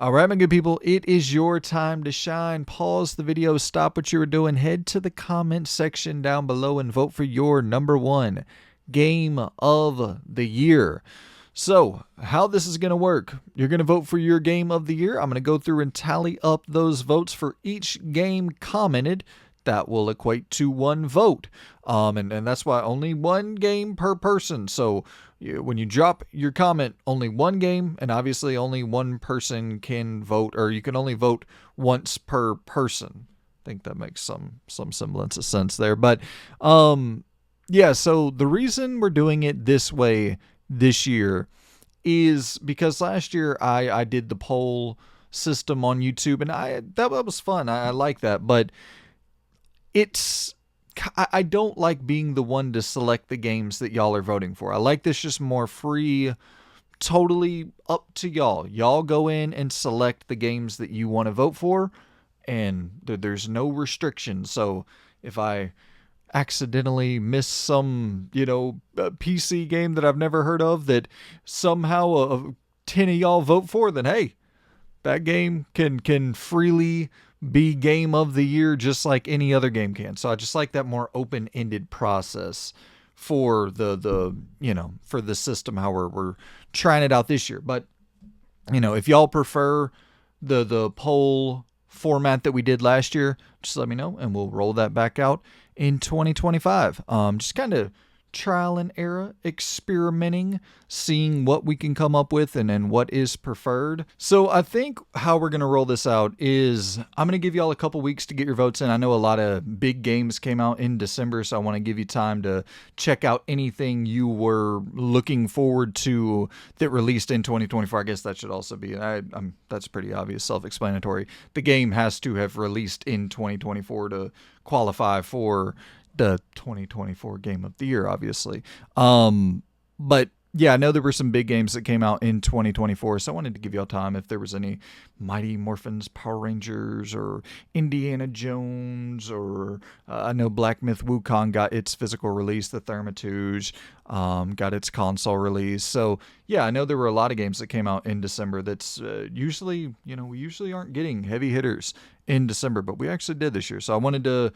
All right, my good people, it is your time to shine. Pause the video, stop what you were doing, head to the comment section down below and vote for your number one game of the year. So, how this is going to work, you're going to vote for your game of the year. I'm going to go through and tally up those votes for each game commented. That will equate to one vote. And that's why only one game per person. So when you drop your comment, only one game, and obviously only one person can vote, or you can only vote once per person. I think that makes some semblance of sense there. But yeah, so the reason we're doing it this way this year is because last year I did the poll system on YouTube, and that was fun. I like that, but I don't like being the one to select the games that y'all are voting for. I like this just more free, totally up to y'all. Y'all go in and select the games that you want to vote for, and there's no restrictions. So if I accidentally miss some, PC game that I've never heard of that somehow 10 of y'all vote for, then hey, that game can freely be game of the year just like any other game can. So I just like that more open-ended process for for the system, how we're trying it out this year. But if y'all prefer the poll format that we did last year, just let me know and we'll roll that back out in 2025. Just kind of trial and error, experimenting, seeing what we can come up with and what is preferred. So I think how we're going to roll this out is I'm going to give y'all a couple weeks to get your votes in. I know a lot of big games came out in December, so I want to give you time to check out anything you were looking forward to that released in 2024. I guess that should also be, that's pretty obvious, self-explanatory. The game has to have released in 2024 to qualify for the 2024 game of the year, obviously. But yeah, I know there were some big games that came out in 2024, so I wanted to give y'all time if there was any Mighty Morphin's Power Rangers or Indiana Jones, or I know Black Myth Wukong got its physical release, the Thermatouge got its console release. So yeah, I know there were a lot of games that came out in December that's usually, we usually aren't getting heavy hitters in December, but we actually did this year. So I wanted to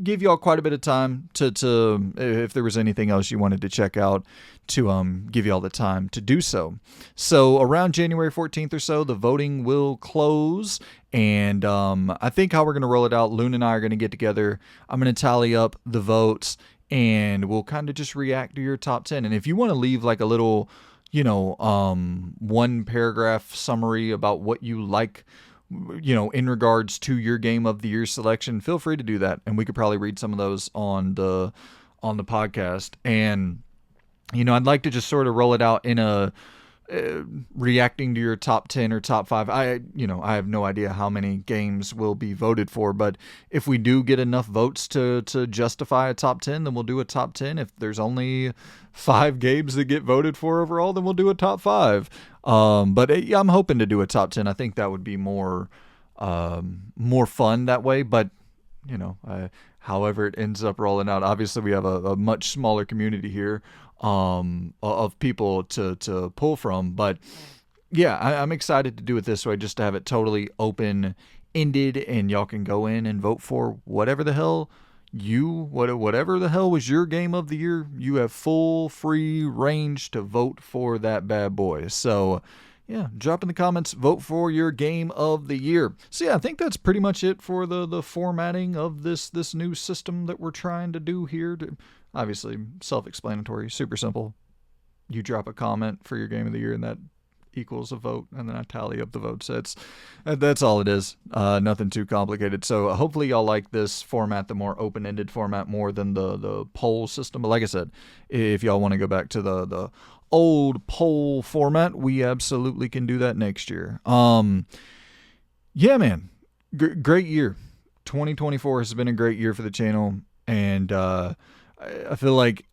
give y'all quite a bit of time to if there was anything else you wanted to check out, to give y'all the time to do so. So around January 14th or so, the voting will close, and I think how we're going to roll it out, Loon and I are going to get together. I'm going to tally up the votes, and we'll kind of just react to your top 10. And if you want to leave like a little, one paragraph summary about what you like, in regards to your game of the year selection, feel free to do that, and we could probably read some of those on the podcast. And I'd like to just sort of roll it out in a reacting to your top 10 or top 5. I have no idea how many games will be voted for, but if we do get enough votes to justify a top 10, then we'll do a top 10. If there's only 5 games that get voted for overall, then we'll do a top 5. But yeah, I'm hoping to do a top 10. I think that would be more fun that way. But however it ends up rolling out, obviously we have a much smaller community here of people to pull from. But yeah, I'm excited to do it this way, just to have it totally open-ended, and y'all can go in and vote for whatever the hell whatever the hell was your game of the year. You have full free range to vote for that bad boy. So yeah, drop in the comments, vote for your game of the year. So yeah, I think that's pretty much it for the formatting of this new system that we're trying to do here. Obviously, self-explanatory, super simple. You drop a comment for your game of the year, and that equals a vote, and then I tally up the votes. That's all it is. Nothing too complicated. So hopefully y'all like this format, the more open-ended format, more than the poll system. But like I said, if y'all want to go back to the old poll format, we absolutely can do that next year. Yeah, man, great year. 2024 has been a great year for the channel, and I feel like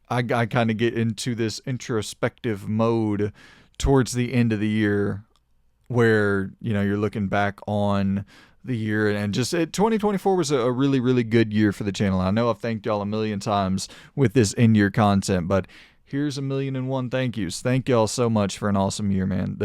I kind of get into this introspective mode towards the end of the year, where you're looking back on the year, and just 2024 was a really, really good year for the channel. I know I've thanked y'all a million times with this in-year content, but here's 1,000,001 thank yous. Thank y'all so much for an awesome year, man.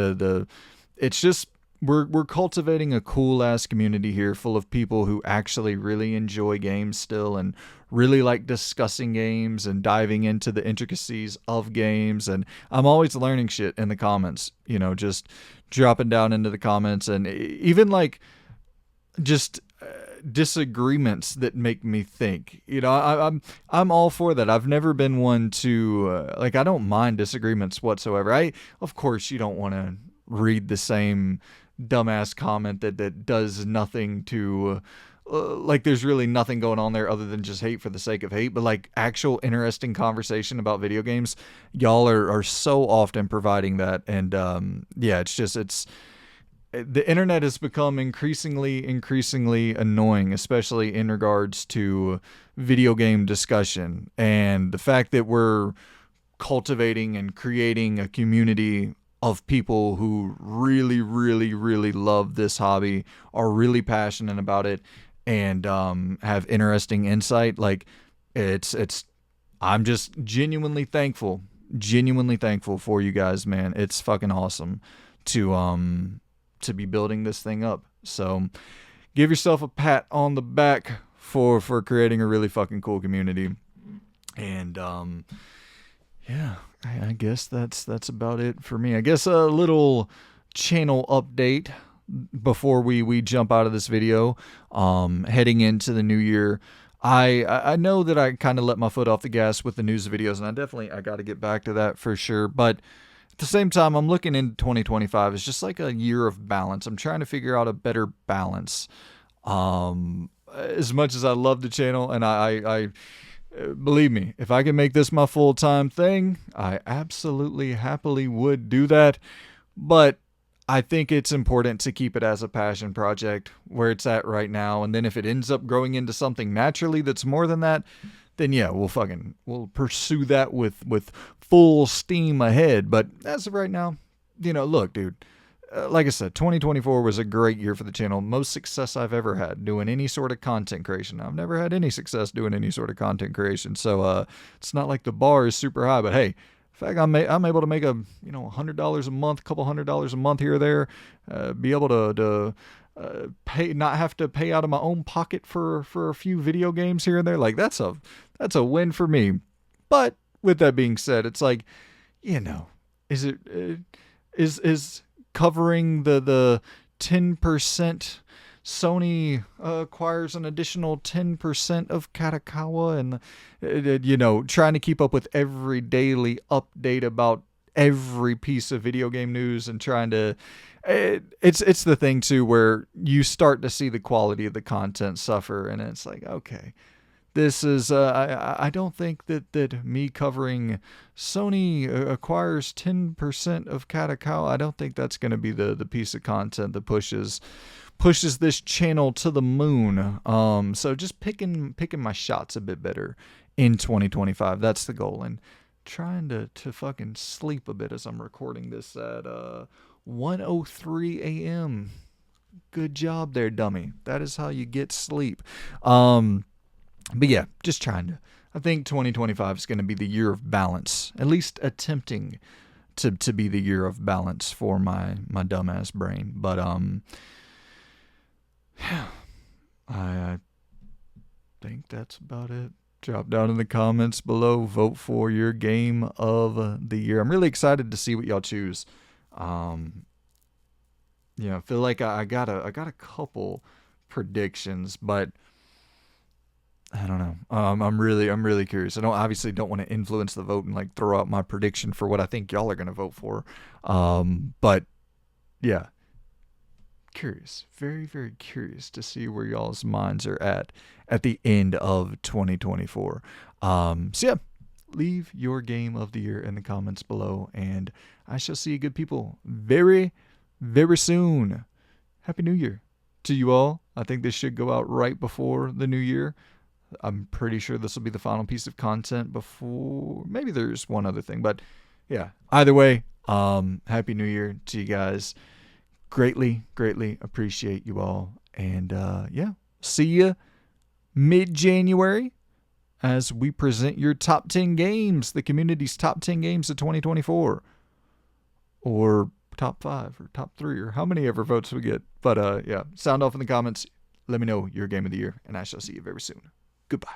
It's just we're cultivating a cool ass community here full of people who actually really enjoy games still and really like discussing games and diving into the intricacies of games. And I'm always learning shit in the comments, just dropping down into the comments, and even like just disagreements that make me think. I'm all for that. I've never been one to like, I don't mind disagreements whatsoever. Of course you don't want to read the same dumbass comment that does nothing to like, there's really nothing going on there other than just hate for the sake of hate. But like actual interesting conversation about video games, y'all are so often providing that. And yeah, it's the internet has become increasingly annoying, especially in regards to video game discussion. And the fact that we're cultivating and creating a community of people who really, really, really love this hobby, are really passionate about it, and have interesting insight. Like, I'm just genuinely thankful for you guys, man. It's fucking awesome to be building this thing up. So give yourself a pat on the back for creating a really fucking cool community. And yeah, I guess that's about it for me. I guess a little channel update before we jump out of this video. Heading into the new year, I know that I kind of let my foot off the gas with the news videos, and I got to get back to that for sure. But at the same time, I'm looking into 2025 as just like a year of balance. I'm trying to figure out a better balance. As much as I love the channel, and I believe me, if I can make this my full-time thing, I absolutely happily would do that. But I think it's important to keep it as a passion project where it's at right now. And then if it ends up growing into something naturally that's more than that, then yeah, we'll pursue that with full steam ahead. But as of right now, look, dude, like I said, 2024 was a great year for the channel. Most success I've ever had doing any sort of content creation. I've never had any success doing any sort of content creation. So it's not like the bar is super high, but hey, in fact, I'm able to make $100 a month, couple $100 a month here or there, be able to pay, not have to pay out of my own pocket for a few video games here and there. Like, that's a win for me. But with that being said, it's like, is covering the 10%, Sony acquires an additional 10% of Katakawa, and trying to keep up with every daily update about every piece of video game news, and trying to it's the thing too where you start to see the quality of the content suffer, and it's like, okay, this is I don't think that me covering Sony acquires 10% of Katakawa, I don't think that's going to be the piece of content that pushes this channel to the moon. So just picking my shots a bit better in 2025. That's the goal. And trying to fucking sleep a bit as I'm recording this at 1:03 a.m. Good job there, dummy. That is how you get sleep. But yeah, just trying to. I think 2025 is going to be the year of balance, at least attempting to be the year of balance for my dumbass brain. But I think that's about it. Drop down in the comments below. Vote for your game of the year. I'm really excited to see what y'all choose. I feel like I got a couple predictions, but I don't know. I'm really curious. I obviously don't want to influence the vote and like throw out my prediction for what I think y'all are gonna vote for. But yeah, curious, very, very curious to see where y'all's minds are at the end of 2024. So yeah, leave your game of the year in the comments below, and I shall see you good people very, very soon. Happy New Year to you all. I think this should go out right before the new year. I'm pretty sure this will be the final piece of content before, maybe there's one other thing, but yeah, either way, Happy New Year to you guys. Greatly appreciate you all. And yeah, see you mid-January as we present your top 10 games, the community's top 10 games of 2024. Or top 5 or top 3 or how many ever votes we get. But yeah, sound off in the comments. Let me know your game of the year, and I shall see you very soon. Goodbye.